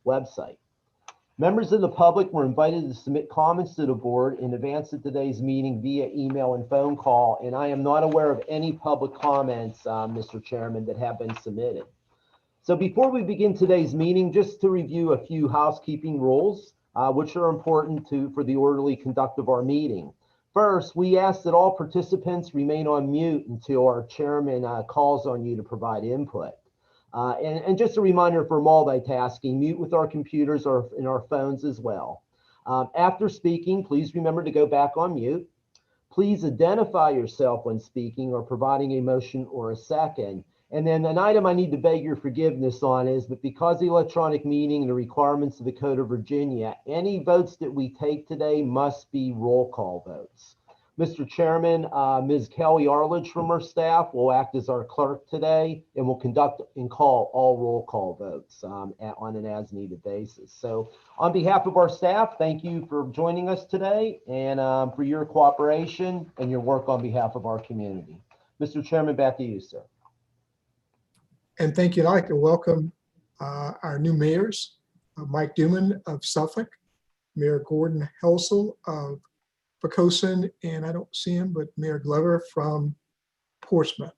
website. Members of the public were invited to submit comments to the board in advance of today's meeting via email and phone call, and I am not aware of any public comments, Mr. Chairman, that have been submitted. So before we begin today's meeting, just to review a few housekeeping rules, which are important for the orderly conduct of our meeting. First, we ask that all participants remain on mute until our chairman calls on you to provide input. And just a reminder for multitasking, mute with our computers or in our phones as well. After speaking, please remember to go back on mute. Please identify yourself when speaking or providing a motion or a second. And then an item I need to beg your forgiveness on is that because the electronic meeting and the requirements of the Code of Virginia, any votes that we take today must be roll call votes. Mr. Chairman, Ms. Kelly Arledge from our staff will act as our clerk today and will conduct and call all roll call votes on an as-needed basis. So on behalf of our staff, thank you for joining us today and for your cooperation and your work on behalf of our community. Mr. Chairman, back to you, sir. And thank you. I'd like to welcome our new mayors, Mike Duman of Suffolk, Mayor Gordon Helsel of Poquoson, and I don't see him, but Mayor Glover from Portsmouth.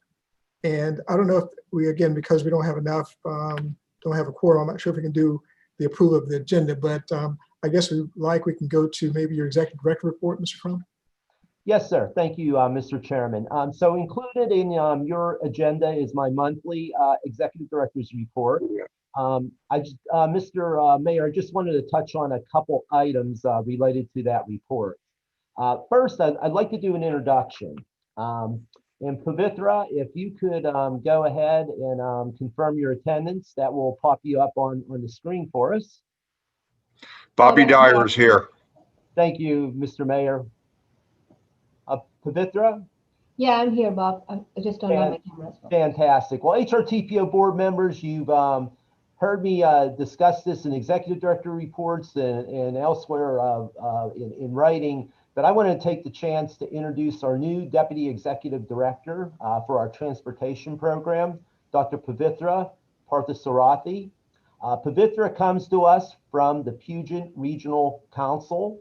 And I don't know if we, again, because we don't have enough, don't have a quorum, I'm not sure if we can do the approval of the agenda, but I guess we can go to maybe your executive director report, Mr. Crum. Yes, sir. Thank you, Mr. Chairman. So included in your agenda is my monthly executive director's report. Mr. Mayor, I just wanted to touch on a couple items related to that report. First, I'd like to do an introduction. And Pavithra, if you could go ahead and confirm your attendance, that will pop you up on the screen for us. Bobby Dyer is here. Thank you, Mr. Mayor. Pavithra? Yeah, I'm here, Bob. I just don't know my camera as well. Fantastic. Well, HRTPO board members, you've heard me discuss this in executive director reports and elsewhere in writing, but I want to take the chance to introduce our new deputy executive director for our transportation program, Dr. Pavithra Parthasarathi. Pavithra comes to us from the Puget Regional Council,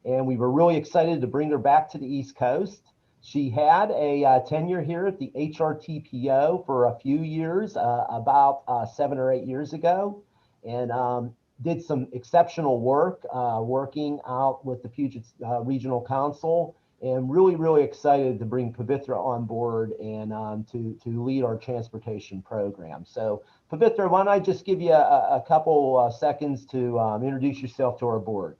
and we were really excited to bring her back to the East Coast. She had a tenure here at the HRTPO for a few years, about 7 or 8 years ago, and did some exceptional work working out with the Puget Regional Council, and really excited to bring Pavithra on board and to lead our transportation program. So Pavithra, why don't I just give you a couple seconds to introduce yourself to our board.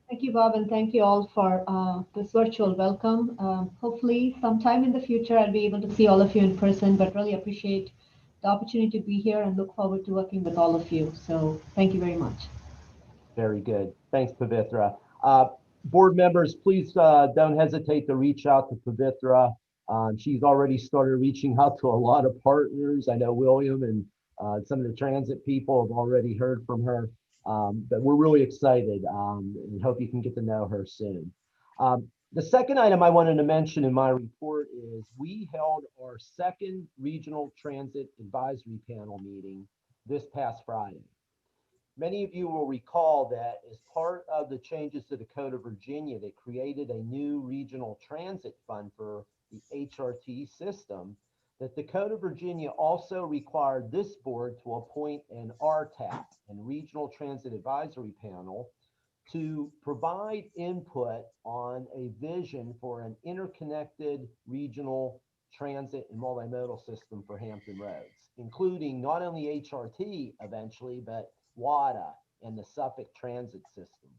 Thank you, Bob, and thank you all for this virtual welcome. Hopefully sometime in the future I'll be able to see all of you in person, but really appreciate the opportunity to be here and look forward to working with all of you. So thank you very much. Very good. Thanks, Pavithra. Board members, please don't hesitate to reach out to Pavithra. She's already started reaching out to a lot of partners. I know William and some of the transit people have already heard from her. But we're really excited and hope you can get to know her soon. The second item I wanted to mention in my report is we held our second regional transit advisory panel meeting this past Friday. Many of you will recall that as part of the changes to the Code of Virginia, they created a new regional transit fund for the HRT system, that the Code of Virginia also required this board to appoint an RTAP, and Regional Transit Advisory Panel, to provide input on a vision for an interconnected regional transit and multimodal system for Hampton roads, including not only HRT eventually, but WADA and the Suffolk Transit System.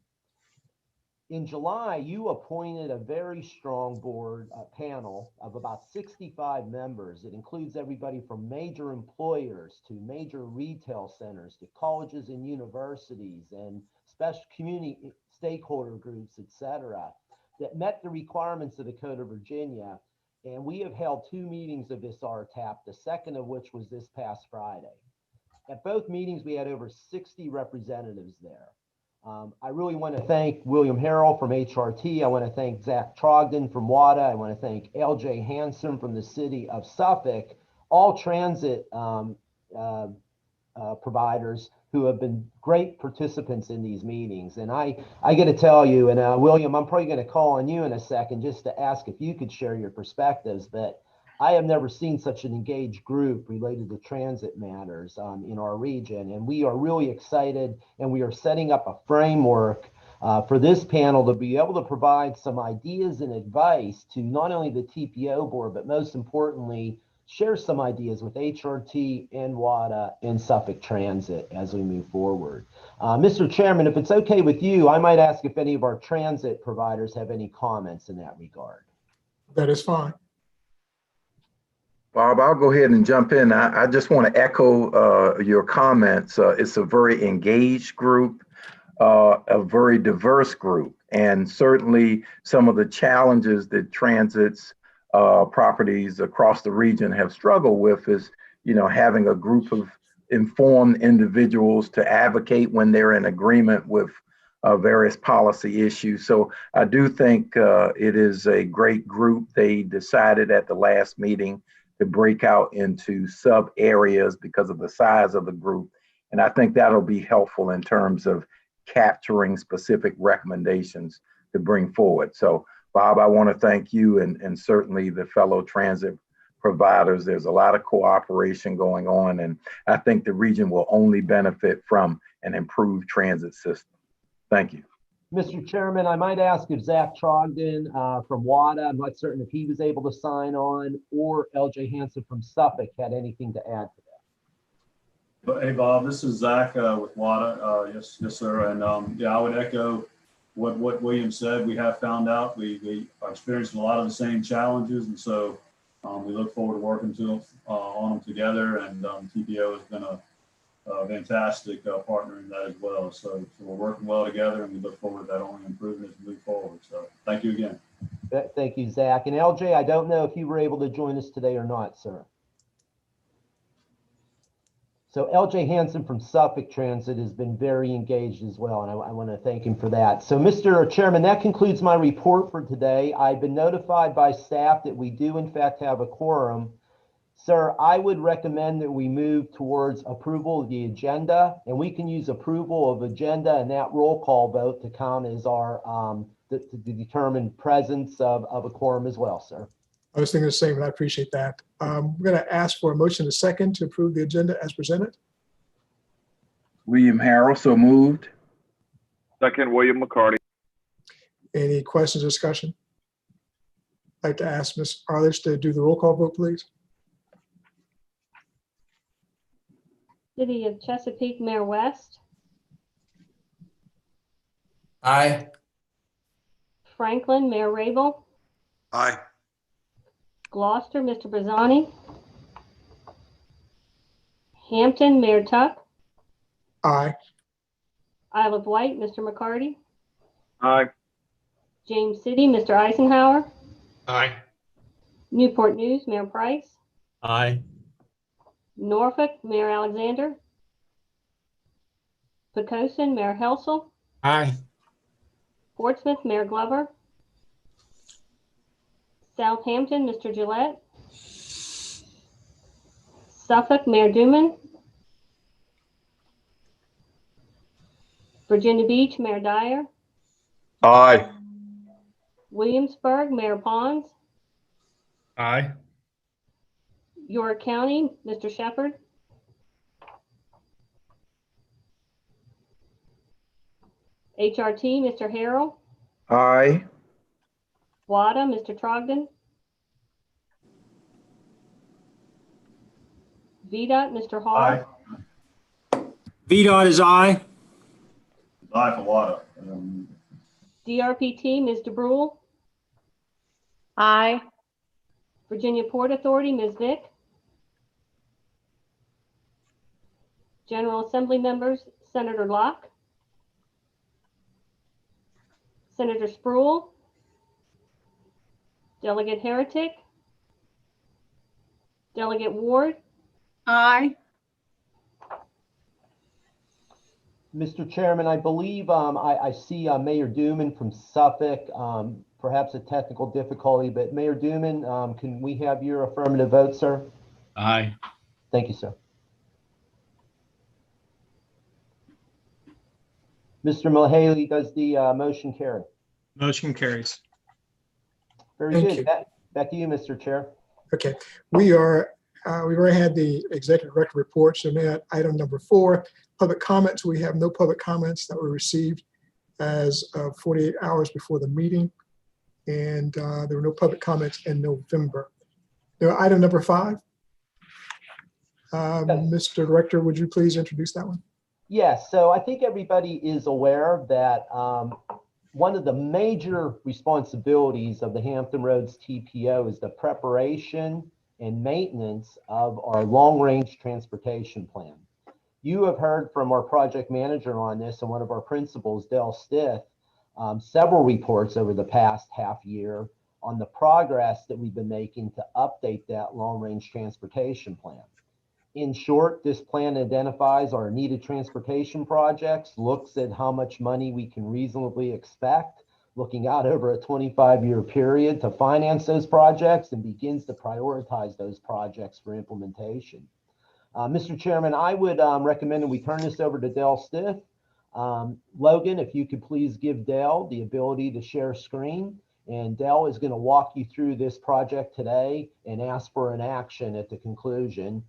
In July, you appointed a very strong board panel of about 65 members. It includes everybody from major employers to major retail centers to colleges and universities and special community stakeholder groups, etc., that met the requirements of the Code of Virginia. And we have held 2 meetings of this RTAP, the second of which was this past Friday. At both meetings, we had over 60 representatives there. I really want to thank William Harrell from HRT. I want to thank Zach Trogdon from WADA. I want to thank LJ Hanson from the city of Suffolk, all transit providers who have been great participants in these meetings. And I got to tell you, and William, I'm probably going to call on you in a second just to ask if you could share your perspectives, but I have never seen such an engaged group related to transit matters in our region. And we are really excited, and we are setting up a framework for this panel to be able to provide some ideas and advice to not only the TPO board, but most importantly, share some ideas with HRT and WADA and Suffolk Transit as we move forward. Mr. Chairman, if it's okay with you, I might ask if any of our transit providers have any comments in that regard. That is fine. Bob, I'll go ahead and jump in. I just want to echo your comments. It's a very engaged group, a very diverse group, and certainly some of the challenges that transit's properties across the region have struggled with is, having a group of informed individuals to advocate when they're in agreement with various policy issues. So I do think it is a great group. They decided at the last meeting to break out into sub areas because of the size of the group. And I think that'll be helpful in terms of capturing specific recommendations to bring forward. So Bob, I want to thank you and certainly the fellow transit providers. There's a lot of cooperation going on, and I think the region will only benefit from an improved transit system. Thank you. Mr. Chairman, I might ask if Zach Trogdon from WADA, I'm not certain if he was able to sign on, or LJ Hansen from Suffolk had anything to add to that. Hey, Bob, this is Zach with WADA. Yes, sir. And yeah, I would echo what William said. We have found out we are experiencing a lot of the same challenges, and so we look forward to working on them together. And TPO has been a fantastic partner in that as well. So we're working well together, and we look forward to that only improving as we move forward. So thank you again. Thank you, Zach. And LJ, I don't know if you were able to join us today or not, sir. So LJ Hansen from Suffolk Transit has been very engaged as well, and I want to thank him for that. So Mr. Chairman, that concludes my report for today. I've been notified by staff that we do in fact have a quorum. Sir, I would recommend that we move towards approval of the agenda, and we can use approval of agenda and that roll call vote to count as our to determine presence of a quorum as well, sir. I was thinking the same, and I appreciate that. We're going to ask for a motion and a second to approve the agenda as presented. William Harrell, so moved. Second, William McCarty. Any questions or discussion? I'd like to ask Ms. Arledge to do the roll call vote, please. City of Chesapeake, Mayor West. Aye. Franklin, Mayor Rabel. Aye. Gloucester, Mr. Bazzani. Hampton, Mayor Tuck. Aye. Isle of Wight, Mr. McCarty. Aye. James City, Mr. Eisenhower. Aye. Newport News, Mayor Price. Aye. Norfolk, Mayor Alexander. Poquoson, Mayor Helsel. Aye. Portsmouth, Mayor Glover. Southampton, Mr. Gillette. Suffolk, Mayor Duman. Virginia Beach, Mayor Dyer. Aye. Williamsburg, Mayor Pons. Aye. York County, Mr. Shepherd. HRT, Mr. Harrell. Aye. WADA, Mr. Trogdon. VDOT, Mr. Hall. Aye. VDOT is aye. Aye for WADA. DRPT, Ms. DeBrule. Aye. Virginia Port Authority, Ms. Vick. General Assembly members, Senator Locke. Senator Spruill. Delegate Heretic. Delegate Ward. Aye. Mr. Chairman, I believe I see Mayor Duman from Suffolk, perhaps a technical difficulty, but Mayor Duman, can we have your affirmative vote, sir? Aye. Thank you, sir. Mr. Mulhaley, does the motion carry? Motion carries. Very Thank good. you. Back to you, Mr. Chair. Okay, we've already had the executive director report, so now item number 4, public comments. We have no public comments that were received as of 48 hours before the meeting, and there were no public comments in November. Now, item number 5. Mr. Director, would you please introduce that one? Yes, so I think everybody is aware that one of the major responsibilities of the Hampton Roads TPO is the preparation and maintenance of our long-range transportation plan. You have heard from our project manager on this and one of our principals, Dale Stith, several reports over the past half year on the progress that we've been making to update that long-range transportation plan. In short, this plan identifies our needed transportation projects, looks at how much money we can reasonably expect, looking out over a 25-year period to finance those projects, and begins to prioritize those projects for implementation. Mr. Chairman, I would recommend that we turn this over to Dale Stith. Logan, if you could please give Dale the ability to share screen. And Dale is going to walk you through this project today and ask for an action at the conclusion.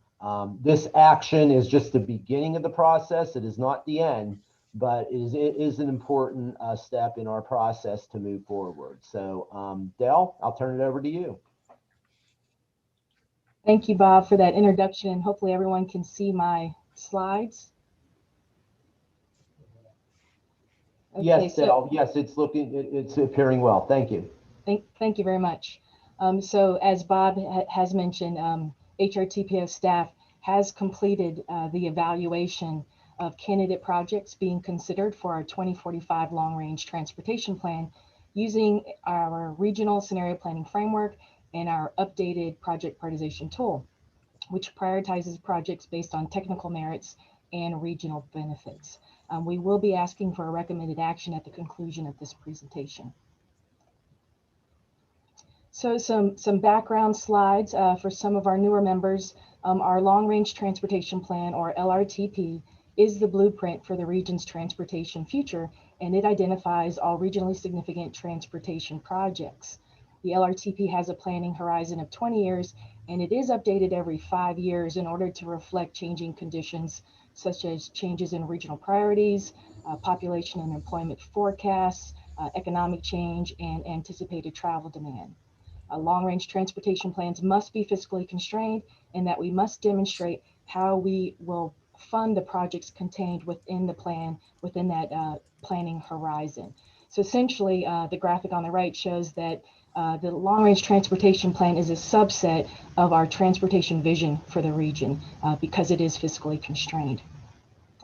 This action is just the beginning of the process. It is not the end, but it is an important step in our process to move forward. So Dale, I'll turn it over to you. Thank you, Bob, for that introduction. Hopefully everyone can see my slides. Okay, yes, Dale. Yes, it's appearing well. Thank you. Thank you very much. So as Bob has mentioned, HRTPO staff has completed the evaluation of candidate projects being considered for our 2045 long-range transportation plan using our regional scenario planning framework and our updated project prioritization tool, which prioritizes projects based on technical merits and regional benefits. We will be asking for a recommended action at the conclusion of this presentation. So some background slides for some of our newer members. Our long-range transportation plan, or LRTP, is the blueprint for the region's transportation future, and it identifies all regionally significant transportation projects. The LRTP has a planning horizon of 20 years, and it is updated every 5 years in order to reflect changing conditions, such as changes in regional priorities, population and employment forecasts, economic change, and anticipated travel demand. Long-range transportation plans must be fiscally constrained, and that we must demonstrate how we will fund the projects contained within the plan, within that planning horizon. So essentially, the graphic on the right shows that the long-range transportation plan is a subset of our transportation vision for the region because it is fiscally constrained.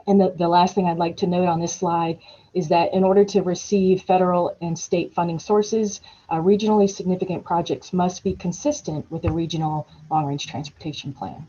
And the last thing I'd like to note on this slide is that in order to receive federal and state funding sources, regionally significant projects must be consistent with the regional long-range transportation plan.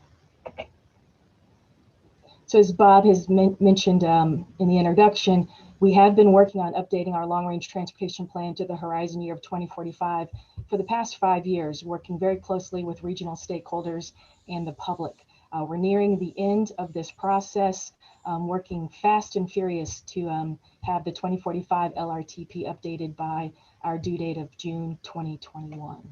So as Bob has mentioned in the introduction, we have been working on updating our long-range transportation plan to the horizon year of 2045 for the past 5 years, working very closely with regional stakeholders and the public. We're nearing the end of this process, working fast and furious to have the 2045 LRTP updated by our due date of June 2021.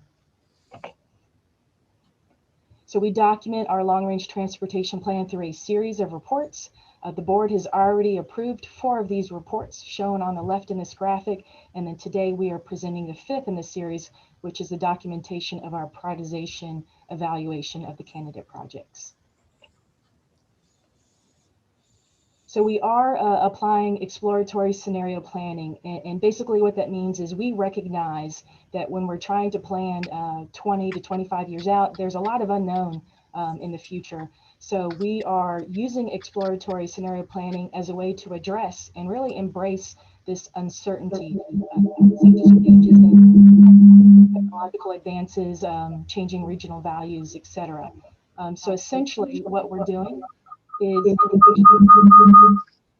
So we document our long-range transportation plan through a series of reports. The board has already approved 4 of these reports shown on the left in this graphic, and then today we are presenting the 5th in the series, which is the documentation of our prioritization evaluation of the candidate projects. So we are applying exploratory scenario planning, and basically what that means is we recognize that when we're trying to plan 20 to 25 years out, there's a lot of unknown in the future. So we are using exploratory scenario planning as a way to address and really embrace this uncertainty, such as changes in technological advances, changing regional values, etc. So essentially what we're doing is,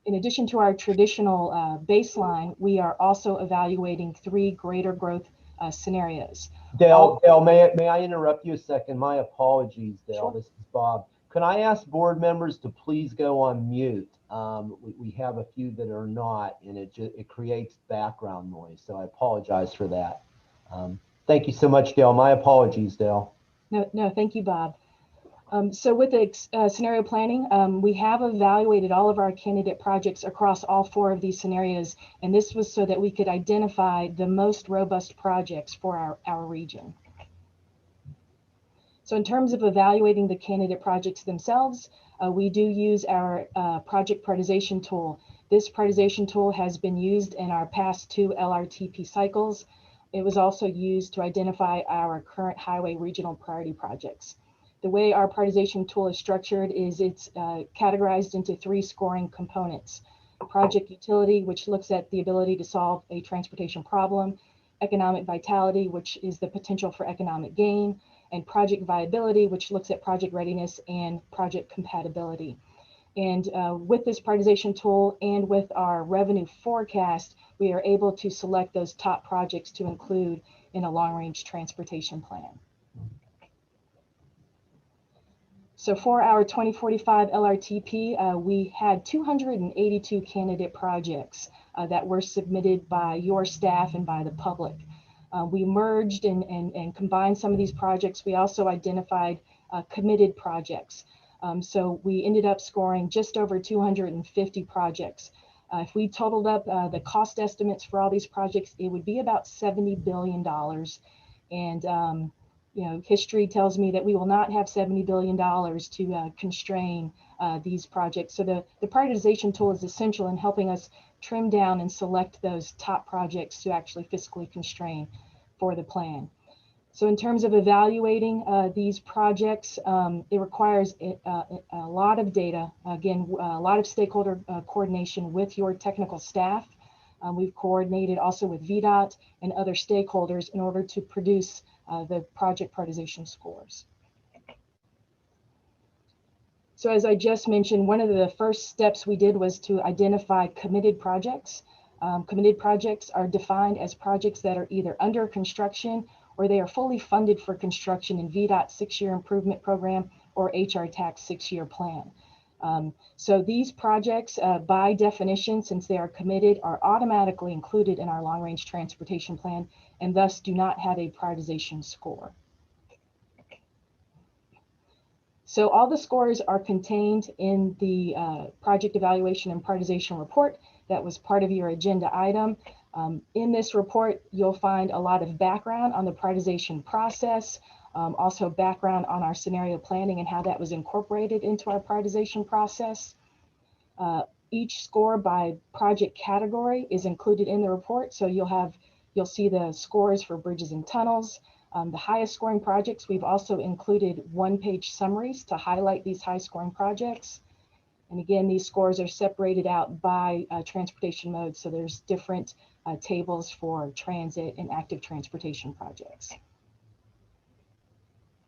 in addition to our traditional baseline, we are also evaluating 3 greater growth scenarios. Dale, may I interrupt you a second? My apologies, Dale. Sure. This is Bob. Can I ask board members to please go on mute? We have a few that are not, and it creates background noise. So I apologize for that. Thank you so much, Dale. My apologies, Dale. No, thank you, Bob. So with the scenario planning, we have evaluated all of our candidate projects across all 4 of these scenarios, and this was so that we could identify the most robust projects for our region. So in terms of evaluating the candidate projects themselves, we do use our project prioritization tool. This prioritization tool has been used in our past 2 LRTP cycles. It was also used to identify our current highway regional priority projects. The way our prioritization tool is structured is it's categorized into 3 scoring components. Project utility, which looks at the ability to solve a transportation problem, economic vitality, which is the potential for economic gain, and project viability, which looks at project readiness and project compatibility. And with this prioritization tool and with our revenue forecast, we are able to select those top projects to include in a long-range transportation plan. So for our 2045 LRTP, we had 282 candidate projects that were submitted by your staff and by the public. We merged and combined some of these projects. We also identified committed projects. So we ended up scoring just over 250 projects. If we totaled up the cost estimates for all these projects, it would be about $70 billion. And you know, history tells me that we will not have $70 billion to constrain these projects. So the prioritization tool is essential in helping us trim down and select those top projects to actually fiscally constrain for the plan. So in terms of evaluating these projects, it requires a lot of data, again, a lot of stakeholder coordination with your technical staff. We've coordinated also with VDOT and other stakeholders in order to produce the project prioritization scores. So as I just mentioned, one of the first steps we did was to identify committed projects. Committed projects are defined as projects that are either under construction or they are fully funded for construction in VDOT's 6-year improvement program or HRTAC's 6-year plan. So these projects, by definition, since they are committed, are automatically included in our long-range transportation plan and thus do not have a prioritization score. So all the scores are contained in the project evaluation and prioritization report that was part of your agenda item. In this report, you'll find a lot of background on the prioritization process, also background on our scenario planning and how that was incorporated into our prioritization process. Each score by project category is included in the report. So you'll see the scores for bridges and tunnels. The highest scoring projects, we've also included 1-page summaries to highlight these high scoring projects. And again, these scores are separated out by transportation mode. So there's different tables for transit and active transportation projects.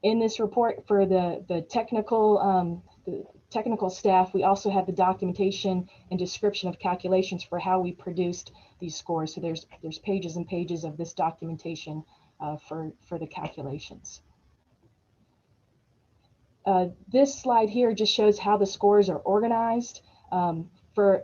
In this report for the technical staff, we also have the documentation and description of calculations for how we produced these scores. So there's pages and pages of this documentation for the calculations. This slide here just shows how the scores are organized. For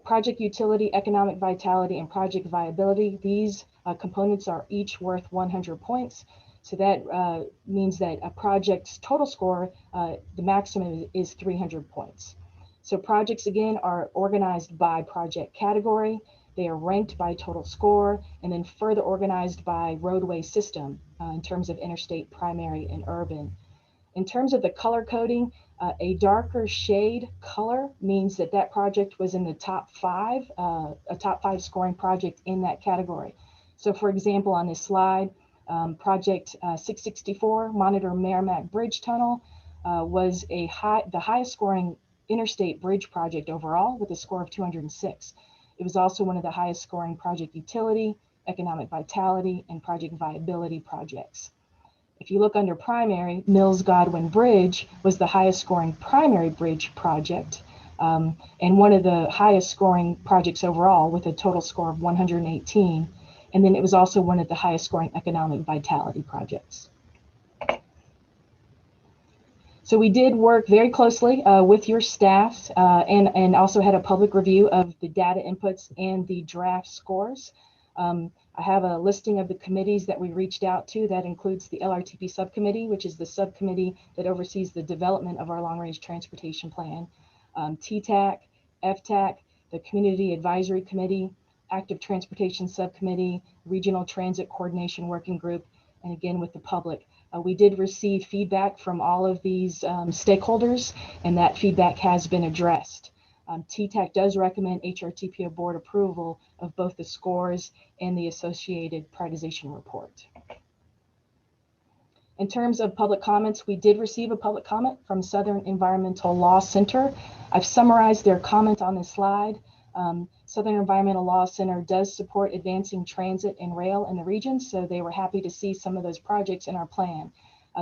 project utility, economic vitality, and project viability, these components are each worth 100 points. So that means that a project's total score, the maximum is 300 points. So projects, again, are organized by project category. They are ranked by total score, and then further organized by roadway system in terms of interstate, primary, and urban. In terms of the color coding, a darker shade color means that that project was in the top 5, a top 5 scoring project in that category. So for example, on this slide, project 664, Monitor Merrimack Bridge Tunnel, was the highest scoring interstate bridge project overall with a score of 206. It was also one of the highest scoring project utility, economic vitality, and project viability projects. If you look under primary, Mills-Godwin Bridge was the highest scoring primary bridge project and one of the highest scoring projects overall with a total score of 118. And then it was also one of the highest scoring economic vitality projects. So we did work very closely with your staff and also had a public review of the data inputs and the draft scores. I have a listing of the committees that we reached out to. That includes the LRTP subcommittee, which is the subcommittee that oversees the development of our long-range transportation plan, TTAC, FTAC, the Community Advisory Committee, Active Transportation Subcommittee, Regional Transit Coordination Working Group, and again with the public. We did receive feedback from all of these stakeholders, and that feedback has been addressed. TTAC does recommend HRTPO board approval of both the scores and the associated prioritization report. In terms of public comments, we did receive a public comment from Southern Environmental Law Center. I've summarized their comment on this slide. Southern Environmental Law Center does support advancing transit and rail in the region, so they were happy to see some of those projects in our plan.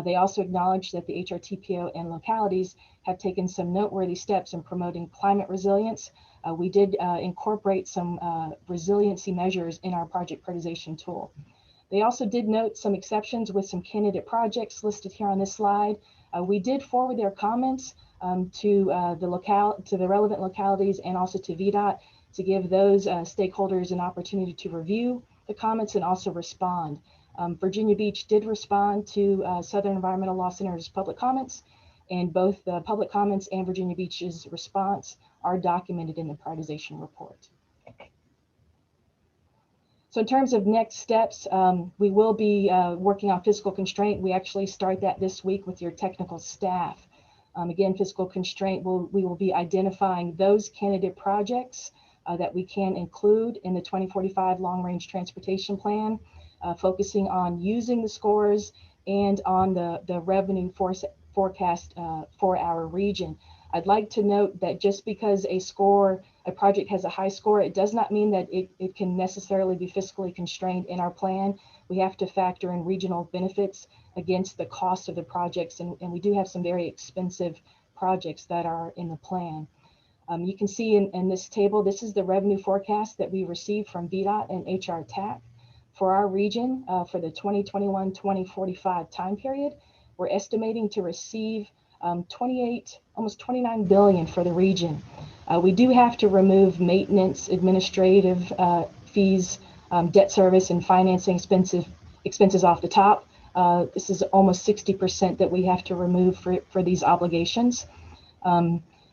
They also acknowledge that the HRTPO and localities have taken some noteworthy steps in promoting climate resilience. We did incorporate some resiliency measures in our project prioritization tool. They also did note some exceptions with some candidate projects listed here on this slide. We did forward their comments to the relevant localities and also to VDOT to give those stakeholders an opportunity to review the comments and also respond. Virginia Beach did respond to Southern Environmental Law Center's public comments, and both the public comments and Virginia Beach's response are documented in the prioritization report. So in terms of next steps, we will be working on fiscal constraint. We actually start that this week with your technical staff. Again, fiscal constraint, we will be identifying those candidate projects that we can include in the 2045 long-range transportation plan, focusing on using the scores and on the revenue forecast for our region. I'd like to note that just because a project has a high score, it does not mean that it can necessarily be fiscally constrained in our plan. We have to factor in regional benefits against the cost of the projects, and we do have some very expensive projects that are in the plan. You can see in this table, this is the revenue forecast that we received from VDOT and HRTAC for our region for the 2021-2045 time period. We're estimating to receive almost 29 billion for the region. We do have to remove maintenance, administrative fees, debt service, and financing expenses off the top. This is almost 60% that we have to remove for these obligations.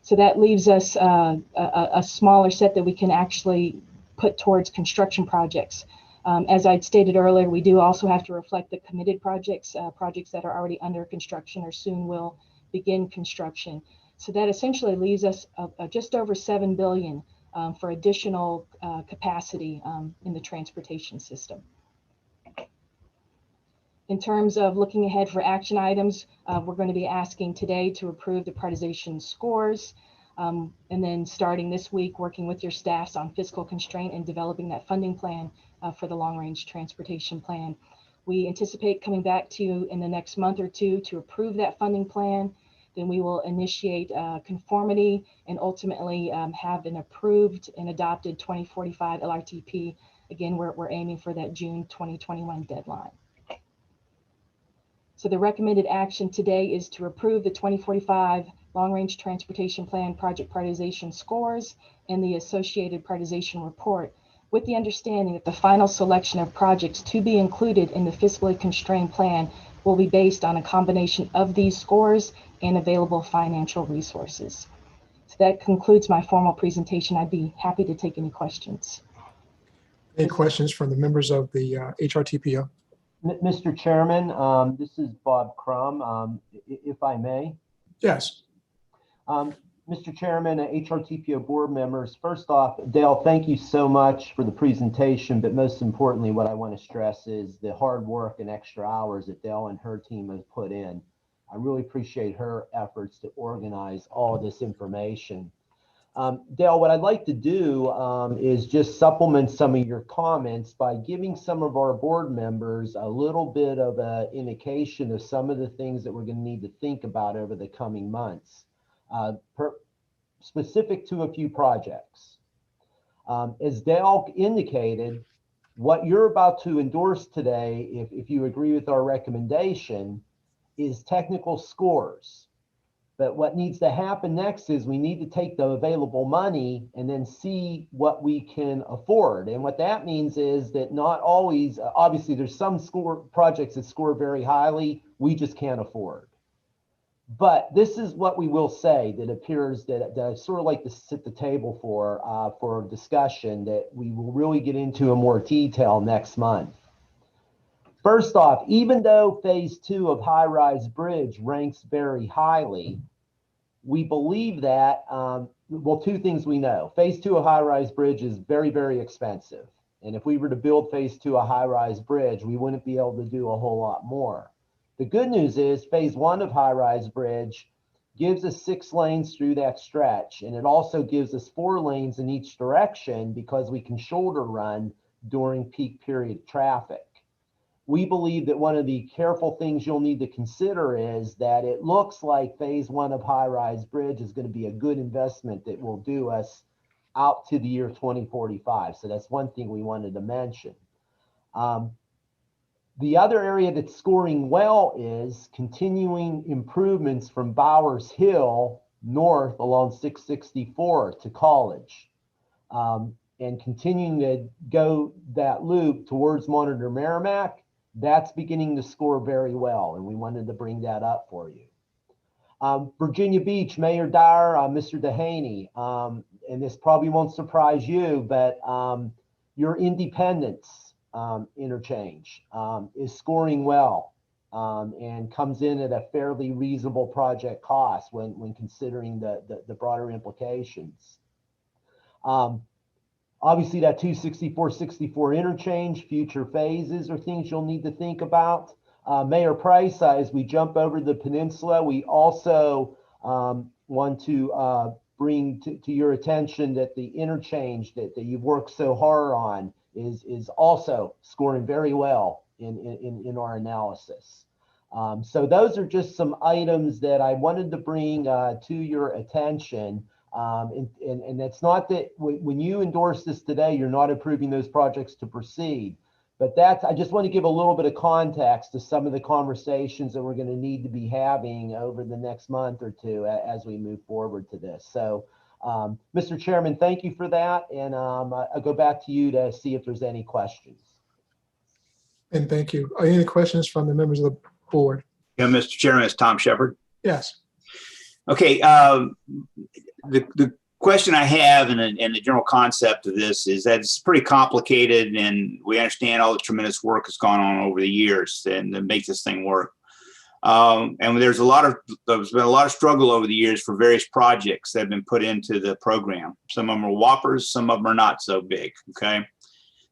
So that leaves us a smaller set that we can actually put towards construction projects. As I'd stated earlier, we do also have to reflect the committed projects, projects that are already under construction or soon will begin construction. So that essentially leaves us just over 7 billion for additional capacity in the transportation system. In terms of looking ahead for action items, we're going to be asking today to approve the prioritization scores, and then starting this week, working with your staffs on fiscal constraint and developing that funding plan for the long-range transportation plan. We anticipate coming back to you in the next month or two to approve that funding plan. Then we will initiate conformity and ultimately have an approved and adopted 2045 LRTP. Again, we're aiming for that June 2021 deadline. So the recommended action today is to approve the 2045 long-range transportation plan project prioritization scores and the associated prioritization report, with the understanding that the final selection of projects to be included in the fiscally constrained plan will be based on a combination of these scores and available financial resources. So that concludes my formal presentation. I'd be happy to take any questions. Any questions from the members of the HRTPO? Mr. Chairman, this is Bob Crum, if I may. Yes. Mr. Chairman, HRTPO board members, first off, Dale, thank you so much for the presentation, but most importantly, what I want to stress is the hard work and extra hours that Dale and her team have put in. I really appreciate her efforts to organize all of this information. Dale, what I'd like to do is just supplement some of your comments by giving some of our board members a little bit of an indication of some of the things that we're going to need to think about over the coming months, specific to a few projects. As Dale indicated, what you're about to endorse today, if you agree with our recommendation, is technical scores. But what needs to happen next is we need to take the available money and then see what we can afford. And what that means is that not always, obviously there's some projects that score very highly, we just can't afford. But this is what we will say that appears that I sort of like to sit the table for discussion that we will really get into in more detail next month. First off, even though phase 2 of high-rise bridge ranks very highly, we believe that, well, two things we know. Phase 2 of high-rise bridge is very, very expensive. And if we were to build phase 2 of high-rise bridge, we wouldn't be able to do a whole lot more. The good news is phase 1 of high-rise bridge gives us 6 lanes through that stretch. And it also gives us 4 lanes in each direction because we can shoulder run during peak period traffic. We believe that one of the careful things you'll need to consider is that it looks like phase 1 of high-rise bridge is going to be a good investment that will do us out to the year 2045. So that's one thing we wanted to mention. The other area that's scoring well is continuing improvements from Bowers Hill north along 664 to College. And continuing to go that loop towards Monitor Merrimack, that's beginning to score very well, and we wanted to bring that up for you. Virginia Beach, Mayor Dyer, Mr. Dehaney, and this probably won't surprise you, but your Independence interchange is scoring well and comes in at a fairly reasonable project cost when considering the broader implications. Obviously, that 264-64 interchange, future phases are things you'll need to think about. Mayor Price, as we jump over the peninsula, we also want to bring to your attention that the interchange that you've worked so hard on is also scoring very well in our analysis. So those are just some items that I wanted to bring to your attention. And it's not that when you endorse this today, you're not approving those projects to proceed. But I just want to give a little bit of context to some of the conversations that we're going to need to be having over the next month or two as we move forward to this. So, Mr. Chairman, thank you for that. And I'll go back to you to see if there's any questions. And thank you. Are any questions from the members of the board? Yeah, Mr. Chairman, it's Tom Shepard. Yes. Okay. The question I have and the general concept of this is that it's pretty complicated, and we understand all the tremendous work that's gone on over the years and to make this thing work. And there's been a lot of struggle over the years for various projects that have been put into the program. Some of them are whoppers, some of them are not so big. Okay.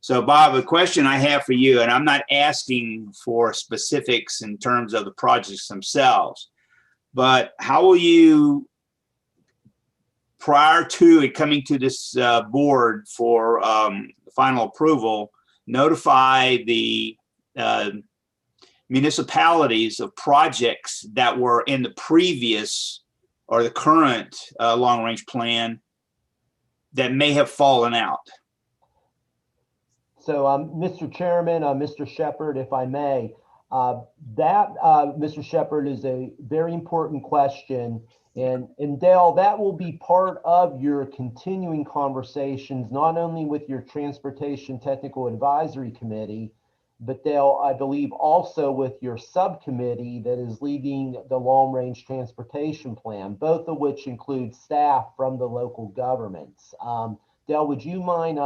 So Bob, a question I have for you, and I'm not asking for specifics in terms of the projects themselves, but how will you, prior to it coming to this board for final approval, notify the municipalities of projects that were in the previous or the current long-range plan that may have fallen out? So, Mr. Chairman, Mr. Shepard, if I may, Mr. Shepard, is a very important question. And Dale, that will be part of your continuing conversations, not only with your Transportation Technical Advisory Committee, but Dale, I believe also with your subcommittee that is leading the Long Range Transportation Plan, both of which include staff from the local governments. Dale, would you mind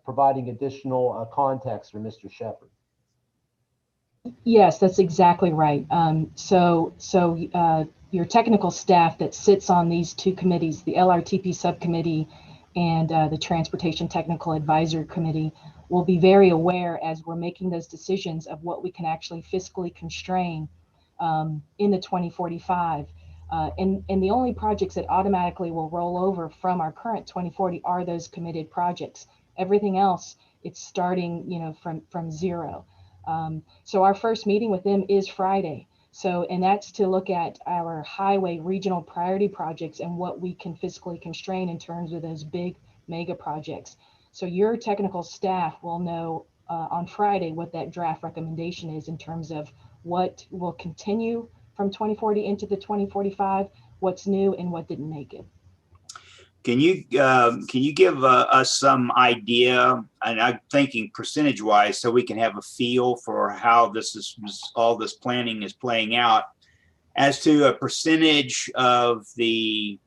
providing additional context for Mr. Shepard? Yes, that's exactly right. Your technical staff that sits on these two committees, the LRTP subcommittee and the Transportation Technical Advisory Committee, will be very aware as we're making those decisions of what we can actually fiscally constrain in the 2045. And the only projects that automatically will roll over from our current 2040 are those committed projects. Everything else, it's starting, from zero. So our first meeting with them is Friday. And that's to look at our highway regional priority projects and what we can fiscally constrain in terms of those big mega projects. So your technical staff will know on Friday what that draft recommendation is in terms of what will continue from 2040 into the 2045, what's new and what didn't make it. Can you give us some idea, and I'm thinking percentage wise, so we can have a feel for how all this planning is playing out, as to a percentage of the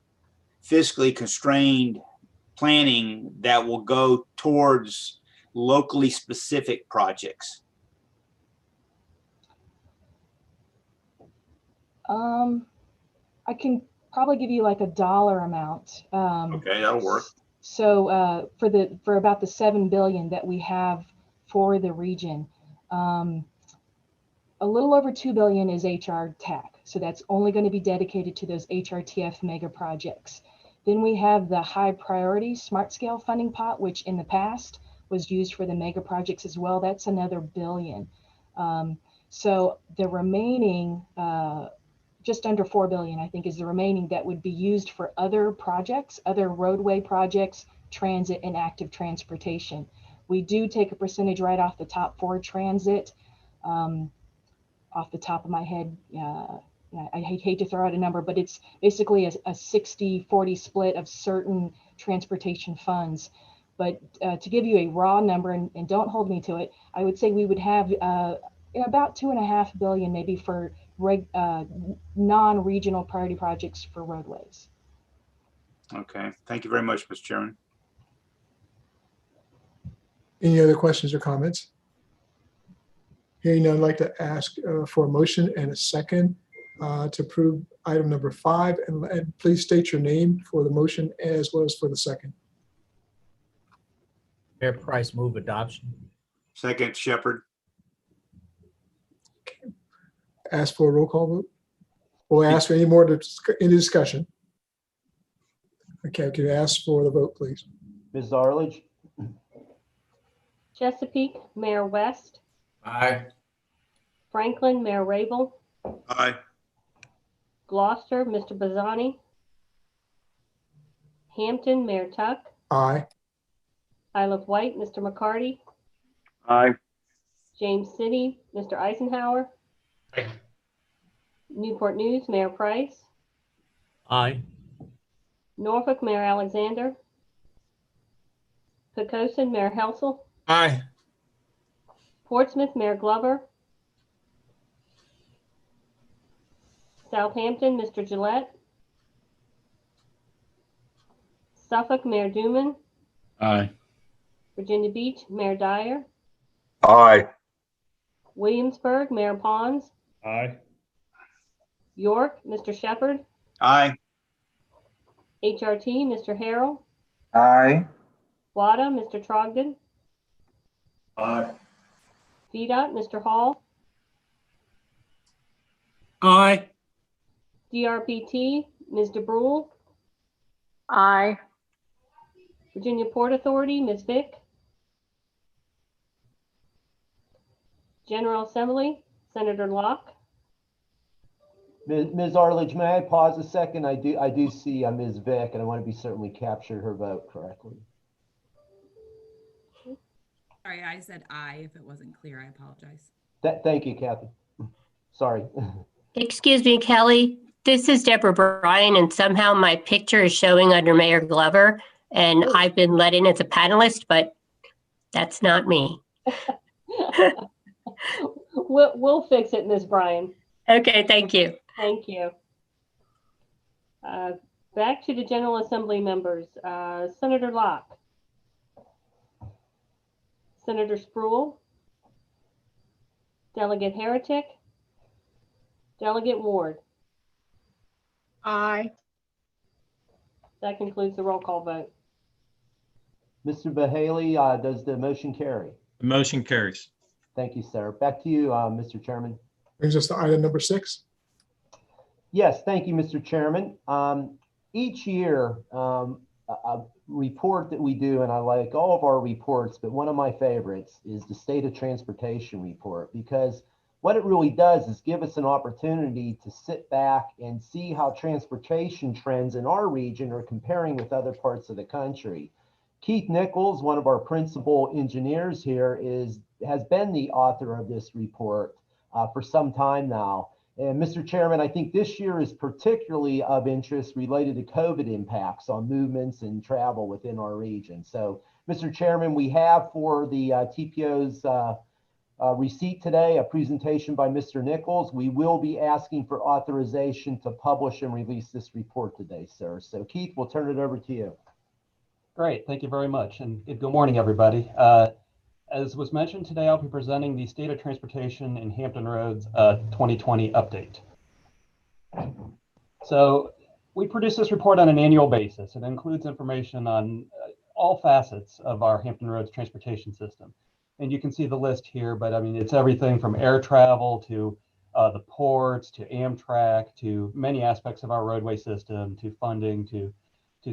fiscally constrained planning that will go towards locally specific projects? I can probably give you like a dollar amount. Okay, that'll work. So for about the 7 billion that we have for the region, a little over 2 billion is HR TAC. So that's only going to be dedicated to those HRTF mega projects. Then we have the high priority smart scale funding pot, which in the past was used for the mega projects as well. That's another billion. So the remaining, just under 4 billion, I think, is the remaining that would be used for other projects, other roadway projects, transit, and active transportation. We do take a percentage right off the top for transit. Off the top of my head, I hate to throw out a number, but it's basically a 60-40 split of certain transportation funds. But to give you a raw number, and don't hold me to it, I would say we would have about 2.5 billion maybe for non-regional priority projects for roadways. Okay, thank you very much, Mr. Chairman. Any other questions or comments? Hearing none, I'd like to ask for a motion and a second to approve item number 5, and please state your name for the motion as well as for the second. Mayor Price, move adoption. Second, Shepherd. Ask for a roll call vote. Or ask for any more any discussion. Okay, can you ask for the vote, please? Ms. Arledge? Chesapeake, Mayor West. Aye. Franklin, Mayor Rabel. Aye. Gloucester, Mr. Bazzani. Hampton, Mayor Tuck. Aye. Isle of Wight, Mr. McCarty. Aye. James City, Mr. Eisenhower. Aye. Newport News, Mayor Price. Aye. Norfolk, Mayor Alexander. Poquoson, Mayor Helsel. Aye. Portsmouth, Mayor Glover. Southampton, Mr. Gillette. Suffolk, Mayor Duman. Aye. Virginia Beach, Mayor Dyer. Aye. Williamsburg, Mayor Pons. Aye. York, Mr. Shepherd. Aye. HRT, Mr. Harrell. Aye. WADA, Mr. Trogdon. Aye. VDOT, Mr. Hall. Aye. DRPT, Ms. DeBrule. Aye. Virginia Port Authority, Ms. Vick. General Assembly, Senator Locke. Ms. Arledge, may I pause a second? I do see Ms. Vick, and I want to be certain we captured her vote correctly. Sorry, I said aye. If it wasn't clear, I apologize. Thank you, Kathy. Sorry. Excuse me, Kelly. This is Deborah Bryan, and somehow my picture is showing under Mayor Glover, and I've been let in as a panelist, but that's not me. We'll fix it, Ms. Bryan. Okay, thank you. Thank you. Back to the General Assembly members. Senator Locke. Senator Spruill. Delegate Heretic. Delegate Ward. Aye. That concludes the roll call vote. Mr. Bahaley, does the motion carry? The motion carries. Thank you, sir. Back to you, Mr. Chairman. Brings us to item number 6. Yes, thank you, Mr. Chairman. Each year, a report that we do, and I like all of our reports, but one of my favorites is the State of Transportation report, because what it really does is give us an opportunity to sit back and see how transportation trends in our region are comparing with other parts of the country. Keith Nichols, one of our principal engineers here, has been the author of this report for some time now. And Mr. Chairman, I think this year is particularly of interest related to COVID impacts on movements and travel within our region. So, Mr. Chairman, we have for the TPO's receipt today a presentation by Mr. Nichols. We will be asking for authorization to publish and release this report today, sir. So, Keith, we'll turn it over to you. Great, thank you very much, and good morning, everybody. As was mentioned today, I'll be presenting the State of Transportation in Hampton Roads 2020 update. So we produce this report on an annual basis. It includes information on all facets of our Hampton Roads transportation system. And you can see the list here, but I mean, it's everything from air travel to the ports, to Amtrak, to many aspects of our roadway system, to funding, to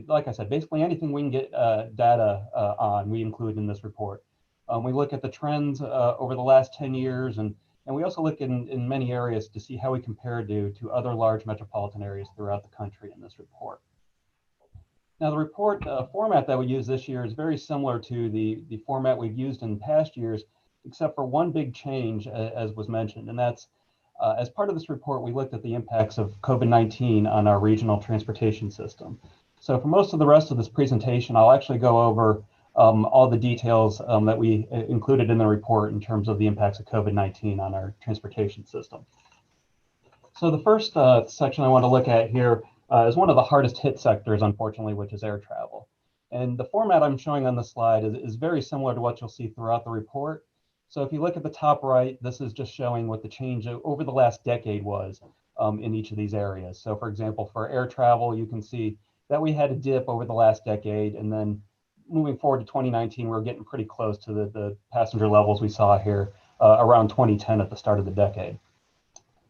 like I said, basically anything we can get data on, we include in this report. We look at the trends over the last 10 years, and we also look in many areas to see how we compare to other large metropolitan areas throughout the country in this report. Now, the report format that we use this year is very similar to the format we've used in past years, except for one big change, as was mentioned, and that's as part of this report, we looked at the impacts of COVID-19 on our regional transportation system. So for most of the rest of this presentation, I'll actually go over all the details that we included in the report in terms of the impacts of COVID-19 on our transportation system. So the first section I want to look at here is one of the hardest hit sectors, unfortunately, which is air travel. And the format I'm showing on the slide is very similar to what you'll see throughout the report. So if you look at the top right, this is just showing what the change over the last decade was in each of these areas. So for example, for air travel, you can see that we had a dip over the last decade, and then moving forward to 2019, we're getting pretty close to the passenger levels we saw here around 2010 at the start of the decade.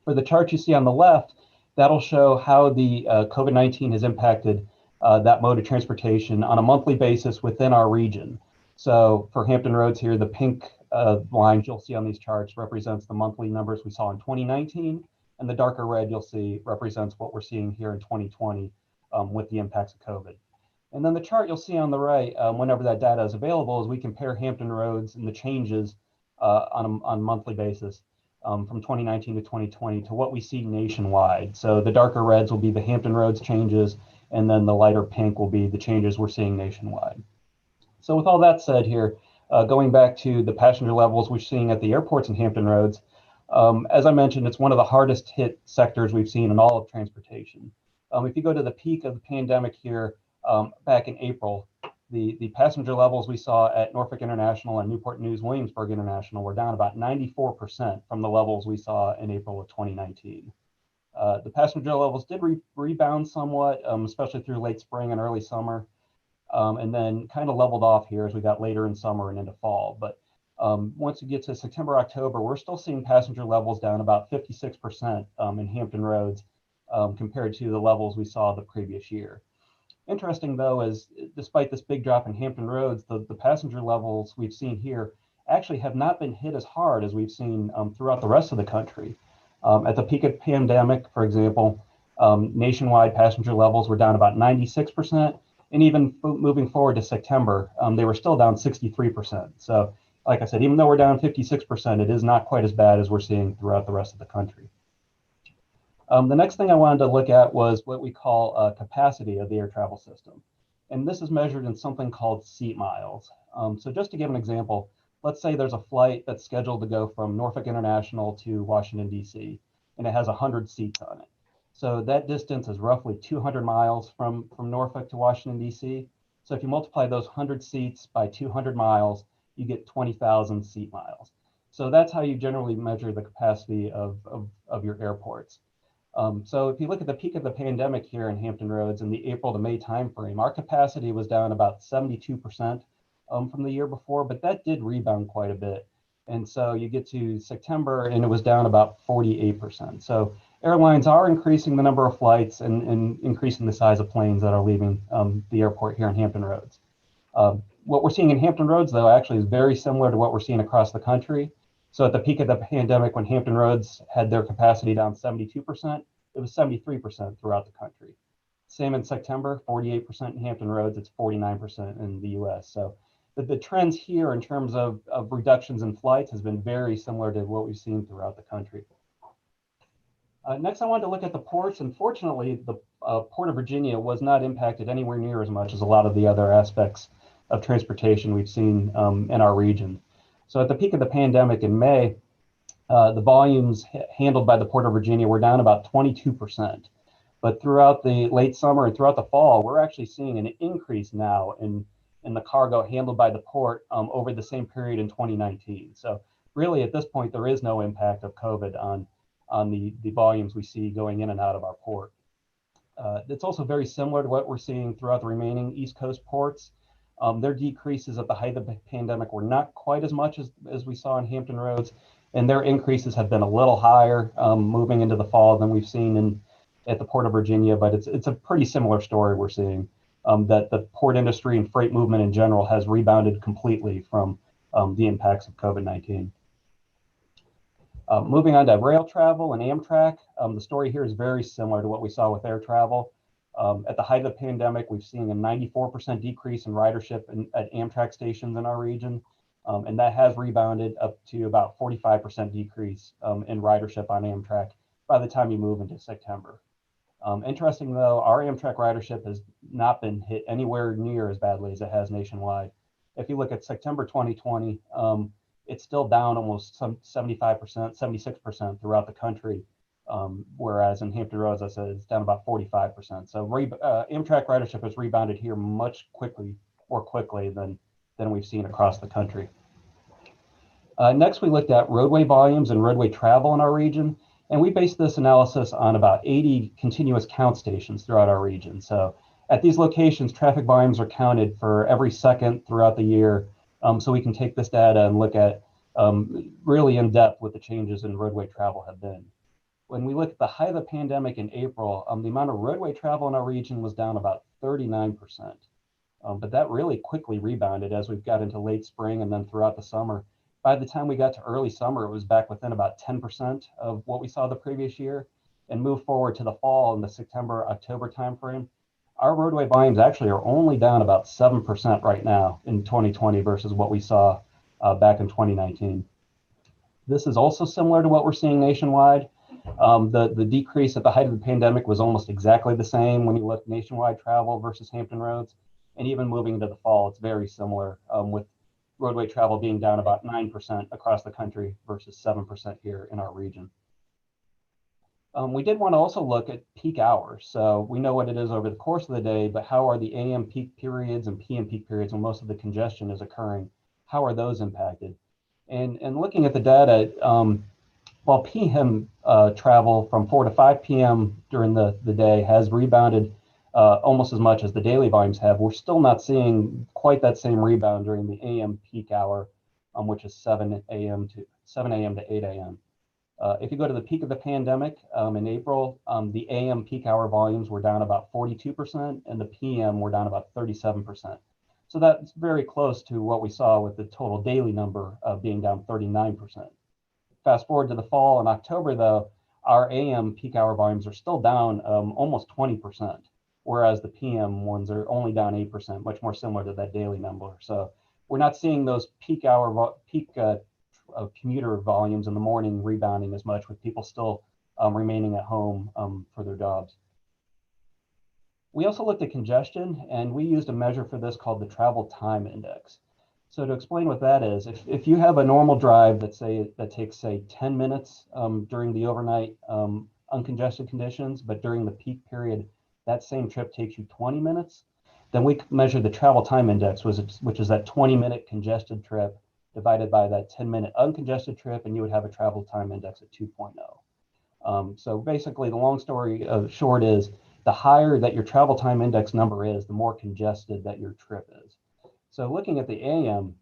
For the chart you see on the left, that'll show how the COVID-19 has impacted that mode of transportation on a monthly basis within our region. So for Hampton Roads here, the pink lines you'll see on these charts represents the monthly numbers we saw in 2019, and the darker red you'll see represents what we're seeing here in 2020 with the impacts of COVID. And then the chart you'll see on the right, whenever that data is available, is we compare Hampton Roads and the changes on a monthly basis from 2019 to 2020 to what we see nationwide. So the darker reds will be the Hampton Roads changes, and then the lighter pink will be the changes we're seeing nationwide. So with all that said here, going back to the passenger levels we're seeing at the airports in Hampton Roads, as I mentioned, it's one of the hardest hit sectors we've seen in all of transportation. If you go to the peak of the pandemic here, back in April, the passenger levels we saw at Norfolk International and Newport News Williamsburg International were down about 94% from the levels we saw in April of 2019. The passenger levels did rebound somewhat, especially through late spring and early summer, and then kind of leveled off here as we got later in summer and into fall. But once you get to September, October, we're still seeing passenger levels down about 56% in Hampton Roads compared to the levels we saw the previous year. Interesting, though, is despite this big drop in Hampton Roads, the passenger levels we've seen here actually have not been hit as hard as we've seen throughout the rest of the country. At the peak of the pandemic, for example, nationwide passenger levels were down about 96%, and even moving forward to September, they were still down 63%. So, like I said, even though we're down 56%, it is not quite as bad as we're seeing throughout the rest of the country. The next thing I wanted to look at was what we call capacity of the air travel system. And this is measured in something called seat miles. So just to give an example, let's say there's a flight that's scheduled to go from Norfolk International to Washington, D.C., and it has 100 seats on it. So that distance is roughly 200 miles from Norfolk to Washington, D.C. So if you multiply those 100 seats by 200 miles, you get 20,000 seat miles. So that's how you generally measure the capacity of your airports. So if you look at the peak of the pandemic here in Hampton Roads in the April to May timeframe, our capacity was down about 72% from the year before, but that did rebound quite a bit. And so you get to September and it was down about 48%. So airlines are increasing the number of flights and increasing the size of planes that are leaving the airport here in Hampton Roads. What we're seeing in Hampton Roads, though, actually is very similar to what we're seeing across the country. So at the peak of the pandemic, when Hampton Roads had their capacity down 72%, it was 73% throughout the country. Same in September, 48% in Hampton Roads, it's 49% in the US. So the trends here in terms of reductions in flights has been very similar to what we've seen throughout the country. Next, I wanted to look at the ports. Unfortunately, the Port of Virginia was not impacted anywhere near as much as a lot of the other aspects of transportation we've seen in our region. So at the peak of the pandemic in May, the volumes handled by the Port of Virginia were down about 22%. But throughout the late summer and throughout the fall, we're actually seeing an increase now in the cargo handled by the port over the same period in 2019. So really at this point, there is no impact of COVID on the volumes we see going in and out of our port. It's also very similar to what we're seeing throughout the remaining East Coast ports. Their decreases at the height of the pandemic were not quite as much as we saw in Hampton Roads, and their increases have been a little higher moving into the fall than we've seen at the Port of Virginia, but it's a pretty similar story we're seeing, that the port industry and freight movement in general has rebounded completely from the impacts of COVID-19. Moving on to rail travel and Amtrak, the story here is very similar to what we saw with air travel. At the height of the pandemic, we've seen a 94% decrease in ridership at Amtrak stations in our region, and that has rebounded up to about 45% decrease in ridership on Amtrak by the time you move into September. Interesting though, our Amtrak ridership has not been hit anywhere near as badly as it has nationwide. If you look at September 2020, it's still down almost some 75%, 76% throughout the country. Whereas in Hampton Roads, I said it's down about 45%. So Amtrak ridership has rebounded here much more quickly than we've seen across the country. Next, we looked at roadway volumes and roadway travel in our region. And we based this analysis on about 80 continuous count stations throughout our region. So at these locations, traffic volumes are counted for every second throughout the year. So we can take this data and look at really in depth what the changes in roadway travel have been. When we look at the height of the pandemic in April, the amount of roadway travel in our region was down about 39%. But that really quickly rebounded as we've got into late spring and then throughout the summer. By the time we got to early summer, it was back within about 10% of what we saw the previous year, and moved forward to the fall in the September, October timeframe. Our roadway volumes actually are only down about 7% right now in 2020 versus what we saw back in 2019. This is also similar to what we're seeing nationwide. The decrease at the height of the pandemic was almost exactly the same when you look nationwide travel versus Hampton Roads. And even moving into the fall, it's very similar with roadway travel being down about 9% across the country versus 7% here in our region. We did want to also look at peak hours. So we know what it is over the course of the day, but how are the AM peak periods and PM peak periods when most of the congestion is occurring? How are those impacted? And looking at the data, while PM travel from 4 to 5 p.m. during the day has rebounded almost as much as the daily volumes have, we're still not seeing quite that same rebound during the AM peak hour, which is 7 a.m. to 8 a.m. If you go to the peak of the pandemic in April, the AM peak hour volumes were down about 42% and the PM were down about 37%. So that's very close to what we saw with the total daily number being down 39%. Fast forward to the fall in October though, our AM peak hour volumes are still down almost 20%. Whereas the PM ones are only down 8%, much more similar to that daily number. So we're not seeing those peak commuter volumes in the morning rebounding as much, with people still remaining at home for their jobs. We also looked at congestion, and we used a measure for this called the travel time index. So to explain what that is, if you have a normal drive that takes say 10 minutes during the overnight uncongested conditions, but during the peak period, that same trip takes you 20 minutes, then we measure the travel time index, which is that 20-minute congested trip divided by that 10-minute uncongested trip, and you would have a travel time index at 2.0. So basically, the long story short is the higher that your travel time index number is, the more congested that your trip is. So looking at the AM,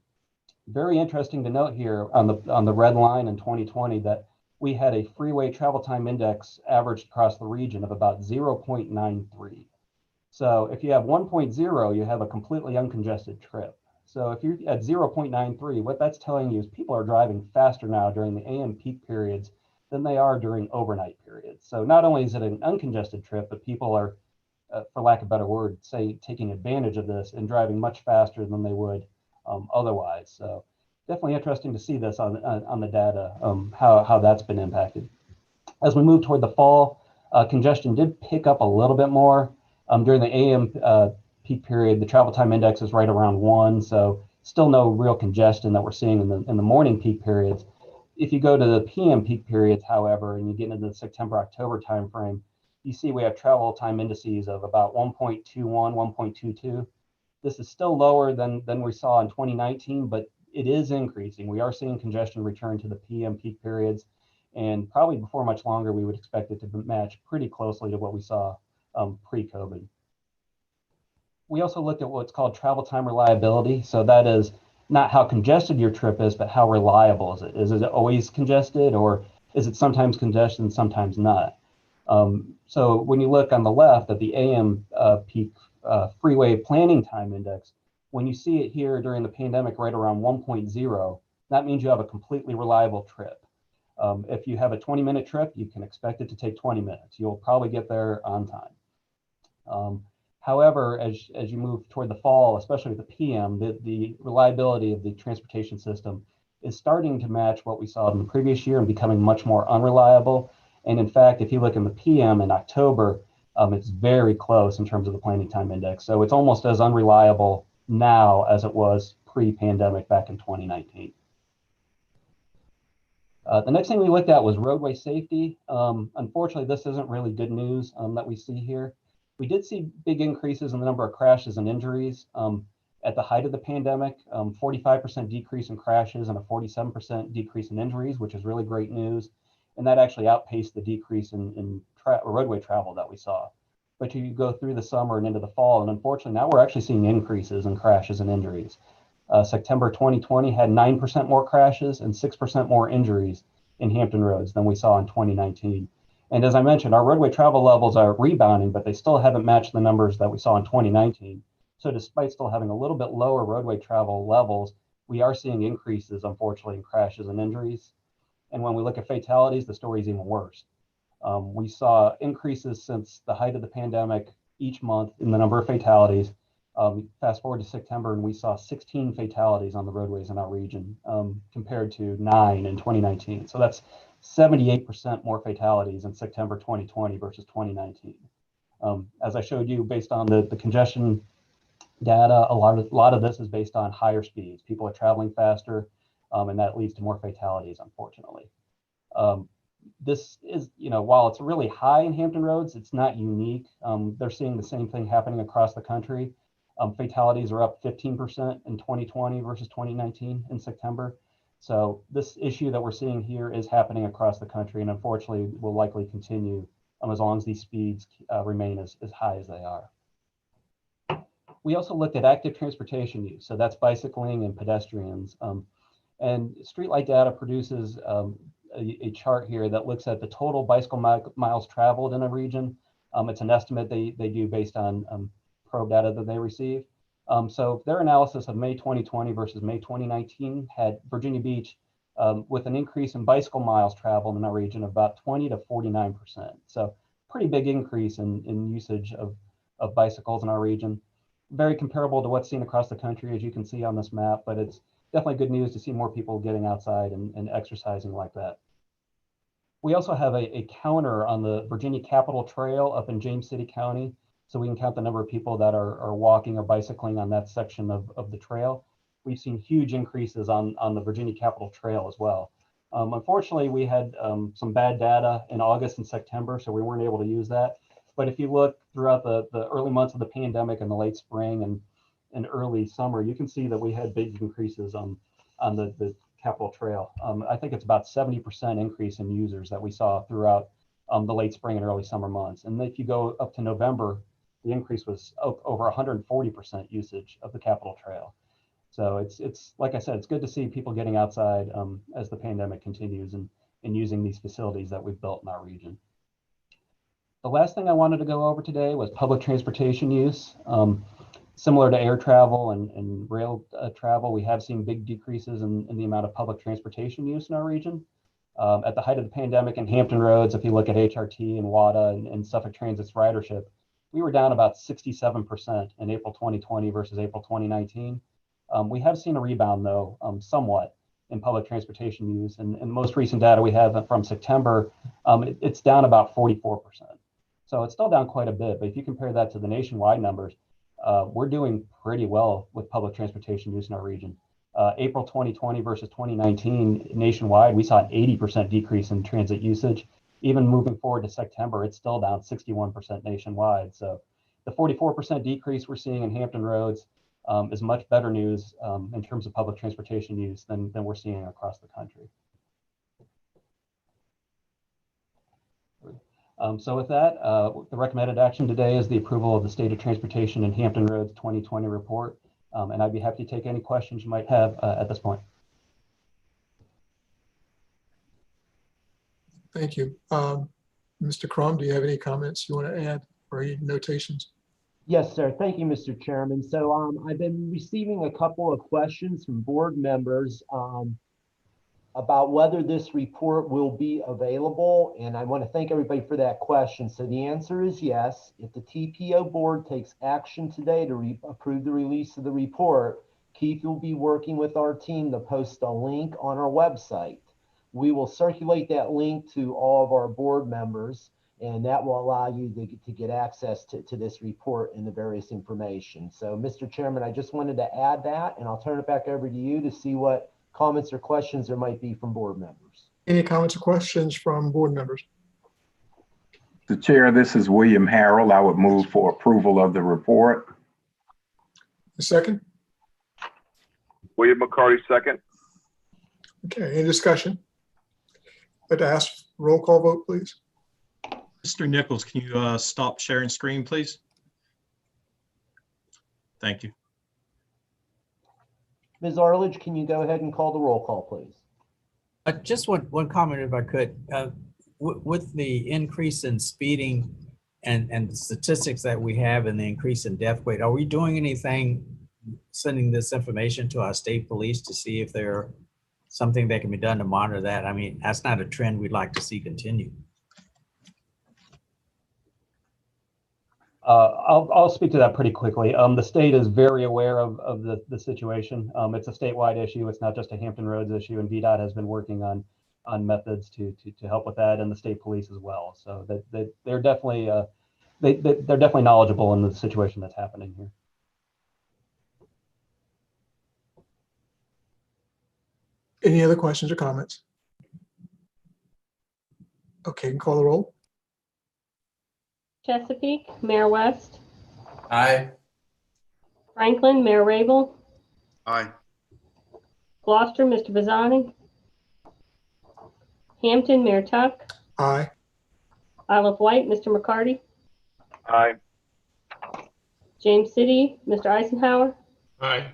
very interesting to note here on the red line in 2020 that we had a freeway travel time index averaged across the region of about 0.93. So if you have 1.0, you have a completely uncongested trip. So if you're at 0.93, what that's telling you is people are driving faster now during the AM peak periods than they are during overnight periods. So not only is it an uncongested trip, but people are, for lack of a better word, taking advantage of this and driving much faster than they would otherwise. So definitely interesting to see this on the data, how that's been impacted. As we move toward the fall, congestion did pick up a little bit more. During the AM peak period, the travel time index is right around 1, so still no real congestion that we're seeing in the morning peak periods. If you go to the PM peak periods, however, and you get into the September-October timeframe, you see we have travel time indices of about 1.21, 1.22. This is still lower than we saw in 2019, but it is increasing. We are seeing congestion return to the PM peak periods, and probably before much longer, we would expect it to match pretty closely to what we saw pre-COVID. We also looked at what's called travel time reliability. So that is not how congested your trip is, but how reliable is it? Is it always congested, or is it sometimes congested and sometimes not? So when you look on the left at the AM peak freeway planning time index, when you see it here during the pandemic right around 1.0, that means you have a completely reliable trip. If you have a 20-minute trip, you can expect it to take 20 minutes. You'll probably get there on time. However, as you move toward the fall, especially with the PM, the reliability of the transportation system is starting to match what we saw in the previous year and becoming much more unreliable. And in fact, if you look in the PM in October, it's very close in terms of the planning time index. So it's almost as unreliable now as it was pre-pandemic back in 2019. The next thing we looked at was roadway safety. Unfortunately, this isn't really good news that we see here. We did see big increases in the number of crashes and injuries at the height of the pandemic, 45% decrease in crashes and a 47% decrease in injuries, which is really great news. And that actually outpaced the decrease in roadway travel that we saw. But you go through the summer and into the fall, and unfortunately now we're actually seeing increases in crashes and injuries. September 2020 had 9% more crashes and 6% more injuries in Hampton roads than we saw in 2019. And as I mentioned, our roadway travel levels are rebounding, but they still haven't matched the numbers that we saw in 2019. So despite still having a little bit lower roadway travel levels, we are seeing increases, unfortunately, in crashes and injuries. And when we look at fatalities, the story is even worse. We saw increases since the height of the pandemic each month in the number of fatalities. Fast forward to September, and we saw 16 fatalities on the roadways in our region compared to 9 in 2019. So that's 78% more fatalities in September 2020 versus 2019. As I showed you, based on the congestion data, a lot of this is based on higher speeds. People are traveling faster, and that leads to more fatalities, unfortunately. This is, while it's really high in Hampton roads, it's not unique. They're seeing the same thing happening across the country. Fatalities are up 15% in 2020 versus 2019 in September. So this issue that we're seeing here is happening across the country, and unfortunately will likely continue as long as these speeds remain as high as they are. We also looked at active transportation use, so that's bicycling and pedestrians. And Streetlight Data produces a chart here that looks at the total bicycle miles traveled in a region. It's an estimate they do based on probe data that they receive. So their analysis of May 2020 versus May 2019 had Virginia Beach with an increase in bicycle miles traveled in our region of about 20 to 49%. So pretty big increase in usage of bicycles in our region. Very comparable to what's seen across the country, as you can see on this map, but it's definitely good news to see more people getting outside and exercising like that. We also have a counter on the Virginia Capitol Trail up in James City County, so we can count the number of people that are walking or bicycling on that section of the trail. We've seen huge increases on the Virginia Capitol Trail as well. Unfortunately, we had some bad data in August and September, so we weren't able to use that. But if you look throughout the early months of the pandemic and the late spring and early summer, you can see that we had big increases on the Capitol Trail. I think it's about 70% increase in users that we saw throughout the late spring and early summer months. And if you go up to November, the increase was over 140% usage of the Capitol Trail. So it's like I said, it's good to see people getting outside as the pandemic continues and using these facilities that we've built in our region. The last thing I wanted to go over today was public transportation use. Similar to air travel and rail travel, we have seen big decreases in the amount of public transportation use in our region. At the height of the pandemic in Hampton roads, if you look at HRT and WADA and Suffolk Transit's ridership, we were down about 67% in April 2020 versus April 2019. We have seen a rebound though, somewhat. in public transportation use. And the most recent data we have from September, it's down about 44%. So it's still down quite a bit. But if you compare that to the nationwide numbers, we're doing pretty well with public transportation use in our region. April 2020 versus 2019 nationwide, we saw an 80% decrease in transit usage. Even moving forward to September, it's still down 61% nationwide. So the 44% decrease we're seeing in Hampton roads is much better news in terms of public transportation use than we're seeing across the country. So with that, the recommended action today is the approval of the State of Transportation and Hampton Roads 2020 report. And I'd be happy to take any questions you might have at this point. Thank you. Mr. Crum, do you have any comments you want to add or any notations? Yes, sir. Thank you, Mr. Chairman. So I've been receiving a couple of questions from board members about whether this report will be available. And I want to thank everybody for that question. So the answer is yes. If the TPO board takes action today to approve the release of the report, Keith will be working with our team to post a link on our website. We will circulate that link to all of our board members, and that will allow you to get access to this report and the various information. So, Mr. Chairman, I just wanted to add that, and I'll turn it back over to you to see what comments or questions there might be from board members. Any comments or questions from board members? The chair, this is William Harrell. I would move for approval of the report. A second? William McCarty, second. Okay, any discussion? I'd ask roll call vote, please. Mr. Nichols, can you stop sharing screen, please? Thank you. Ms. Arledge, can you go ahead and call the roll call, please? Just one comment, if I could. With the increase in speeding and the statistics that we have and the increase in death rate, are we doing anything, sending this information to our state police to see if there's something that can be done to monitor that? I mean, that's not a trend we'd like to see continue. I'll speak to that pretty quickly. The state is very aware of the situation. It's a statewide issue. It's not just a Hampton Roads issue, and VDOT has been working on methods to help with that, and the state police as well. So they're definitely they're definitely knowledgeable in the situation that's happening here. Any other questions or comments? Okay, can call the roll. Chesapeake, Mayor West. Aye. Franklin, Mayor Rabel. Aye. Gloucester, Mr. Bazzani. Hampton, Mayor Tuck. Aye. Isle of Wight, Mr. McCarty. Aye. James City, Mr. Eisenhower. Aye.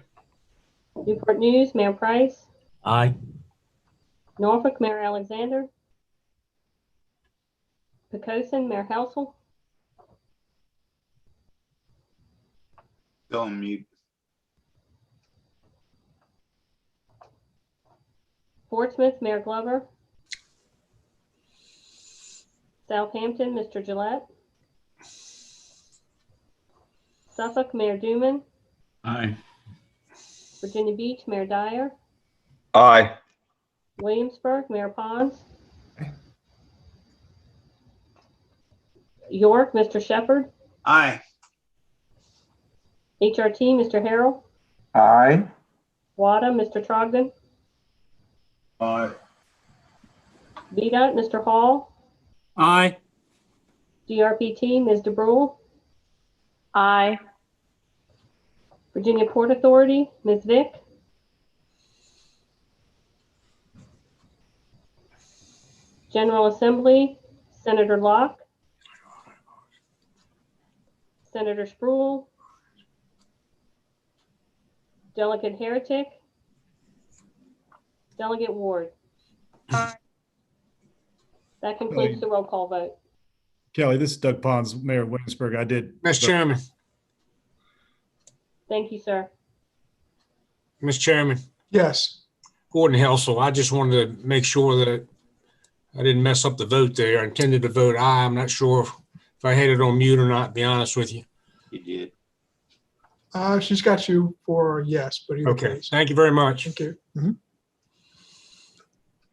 Newport News, Mayor Price. Aye. Norfolk, Mayor Alexander. Poquoson, Mayor Helsel. Still on mute. Portsmouth, Mayor Glover. Southampton, Mr. Gillette. Suffolk, Mayor Duman. Aye. Virginia Beach, Mayor Dyer. Aye. Williamsburg, Mayor Pons. York, Mr. Shepherd. Aye. HRT, Mr. Harrell. Aye. WADA, Mr. Trogdon. Aye. VDOT, Mr. Hall. Aye. GRPT, Ms. DeBrule. Aye. Virginia Port Authority, Ms. Vick. General Assembly, Senator Locke. Senator Spruill. Delegate Heretic. Delegate Ward. That concludes the roll call vote. Kelly, this is Doug Pons, Mayor of Williamsburg. I did. Mr. Chairman. Thank you, sir. Mr. Chairman. Yes. Gordon Helsel. I just wanted to make sure that I didn't mess up the vote there. I intended to vote aye. I'm not sure if I had it on mute or not, to be honest with you. You did. She's got you for yes, but either Okay. case. Thank you very much. Thank you. Mhm.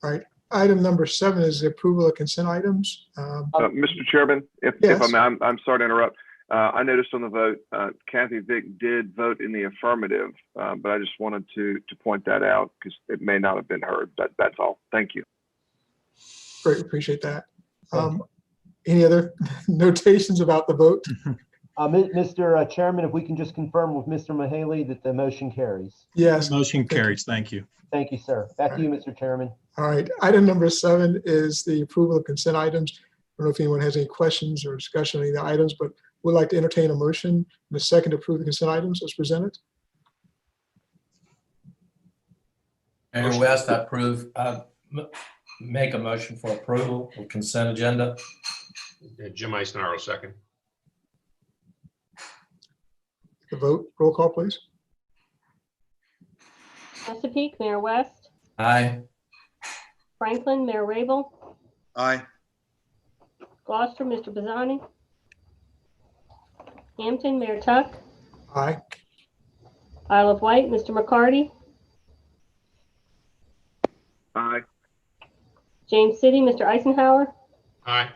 All right. Item number 7 is the approval of consent items. Mr. Chairman, if Yes. I may, I'm sorry to interrupt. I noticed on the vote, Kathy Vick did vote in the affirmative, but I just wanted to point that out because it may not have been heard. That's all. Thank you. Great, appreciate that. Any other notations about the vote? Mr. Chairman, if we can just confirm with Mr. Mahaley that the motion carries. Yes. Motion carries. Thank you. Thank you, sir. Back to you, Mr. Chairman. All right. Item number 7 is the approval of consent items. I don't know if anyone has any questions or discussion on any of the items, but would like to entertain a motion and a second to approve the consent items as presented. Mayor West, I approve. Make a motion for approval of consent agenda. Jim Eisenhower, second. The vote, roll call, please. Chesapeake, Mayor West. Aye. Franklin, Mayor Rabel. Aye. Gloucester, Mr. Bazzani. Hampton, Mayor Tuck. Aye. Isle of Wight, Mr. McCarty. Aye. James City, Mr. Eisenhower. Aye.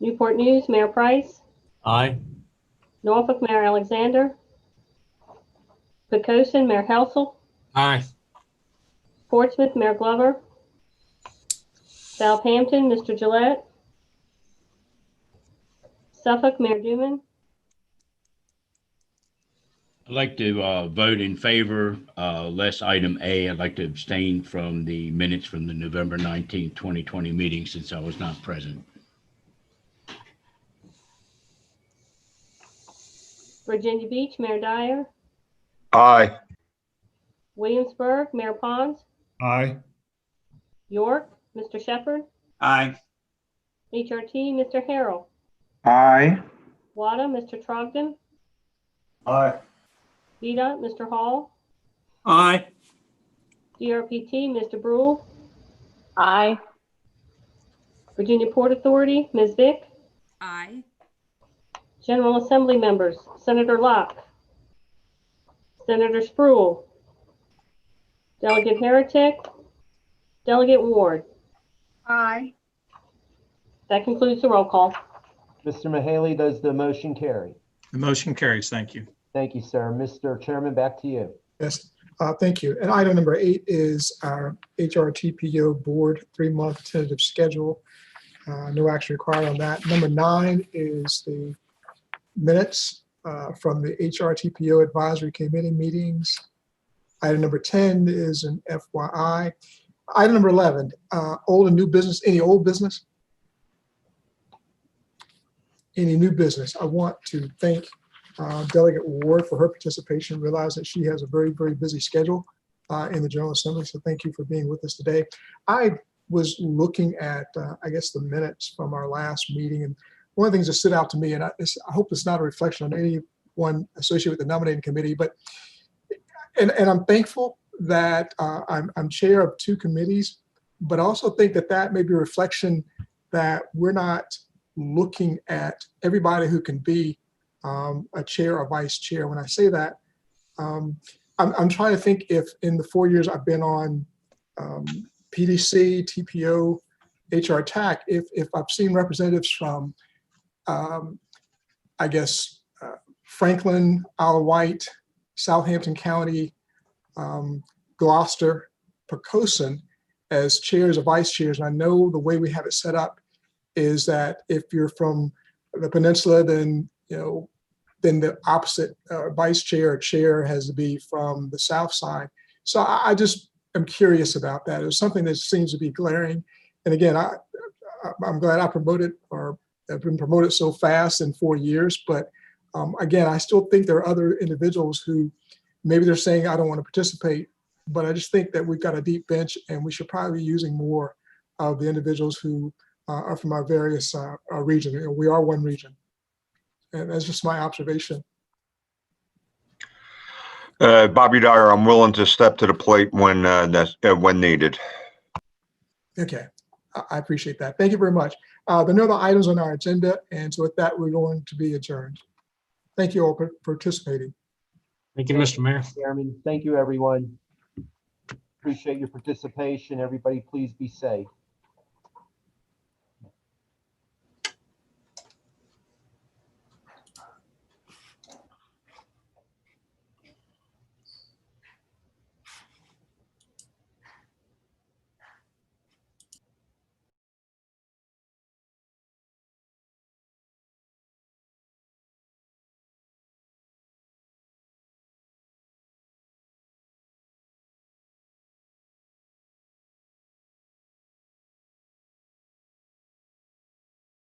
Newport News, Mayor Price. Aye. Norfolk, Mayor Alexander. Pocosin, Mayor Helsel. Aye. Portsmouth, Mayor Glover. Southampton, Mr. Gillette. Suffolk, Mayor Duman. I'd like to vote in favor, less item A. I'd like to abstain from the minutes from the November 19th, 2020 meeting since I was not present. Virginia Beach, Mayor Dyer. Aye. Williamsburg, Mayor Pons. Aye. York, Mr. Shepherd. Aye. HRT, Mr. Harrell. Aye. WADA, Mr. Trogdon. Aye. VDOT, Mr. Hall. Aye. DRPT, Mr. Brule. Aye. Virginia Port Authority, Ms. Vick. Aye. General Assembly members, Senator Locke. Senator Spruill. Delegate Heretic. Delegate Ward. Aye. That concludes the roll call. Mr. Mahaley, does the motion carry? The motion carries. Thank you. Thank you, sir. Mr. Chairman, back to you. Yes, thank you. And item number 8 is our HRTPO board 3-month tentative schedule. No action required on that. Number 9 is the minutes from the HRTPO advisory committee meetings. Item number 10 is an FYI. Item number 11, old and new business. Any old business? Any new business? I want to thank Delegate Ward for her participation. Realize that she has a very, very busy schedule in the General Assembly. So thank you for being with us today. I was looking at, I guess, the minutes from our last meeting. And one of the things that stood out to me, and I hope it's not a reflection on anyone associated with the nominating committee, but, and I'm thankful that I'm chair of 2 committees, but I also think that that may be a reflection that we're not looking at everybody who can be a chair or vice chair. When I say that, I'm trying to think if in the 4 years I've been on PDC, TPO, HR TAC, if I've seen representatives from, I guess, Franklin, Isle of Wight, Southampton County, Gloucester, Pocosin as chairs or vice chairs. And I know the way we have it set up is that if you're from the peninsula, then then the opposite vice chair or chair has to be from the south side. So I just am curious about that. It was something that seems to be glaring. And again, I'm glad I promoted or have been promoted so fast in 4 years. But again, I still think there are other individuals who maybe they're saying, I don't want to participate. But I just think that we've got a deep bench and we should probably be using more of the individuals who are from our various regions. We are one region. And that's just my observation. Bobby Dyer, I'm willing to step to the plate when needed. Okay, I appreciate that. Thank you very much. There are no other items on our agenda. And so with that, we're going to be adjourned. Thank you all for participating. Thank you, Mr. Mayor. Chairman, thank you, everyone. appreciate your participation. Everybody, please be safe.